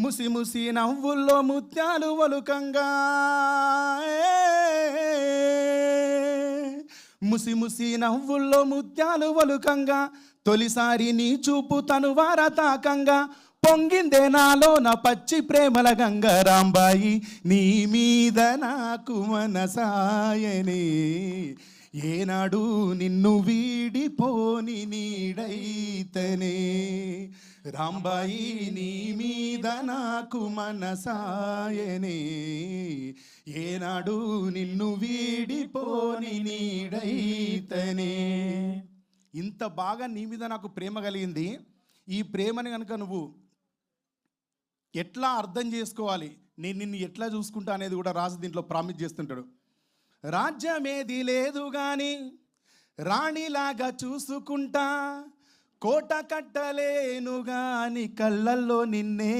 ముసి ముసి నవ్వుల్లో ముత్యాలు ఒలుకంగా, ముసి ముసి నవ్వుల్లో ముత్యాలు ఒలుకంగా, తొలిసారి నీ చూపు తనువార తాకంగా, పొంగిందే నాలోన పచ్చి ప్రేమల గంగ. రాంబాయి నీ మీద నాకు మనసాయనే, ఏనాడు నిన్ను వీడిపోని నీడైతనే. రాంబాయి నీ మీద నాకు మనసాయనే, ఏనాడు నిన్ను వీడిపోని నీడైతనే. ఇంత బాగా నీ మీద నాకు ప్రేమ కలిగింది. ఈ ప్రేమని కనుక నువ్వు ఎట్లా అర్థం చేసుకోవాలి, నేను నిన్ను ఎట్లా చూసుకుంటా అనేది కూడా రాజు దీంట్లో ప్రామిస్ చేస్తుంటాడు. రాజ్యమేది లేదు కానీ రాణిలాగా చూసుకుంటా, కోట కట్టలేను గాని కళ్ళల్లో నిన్నే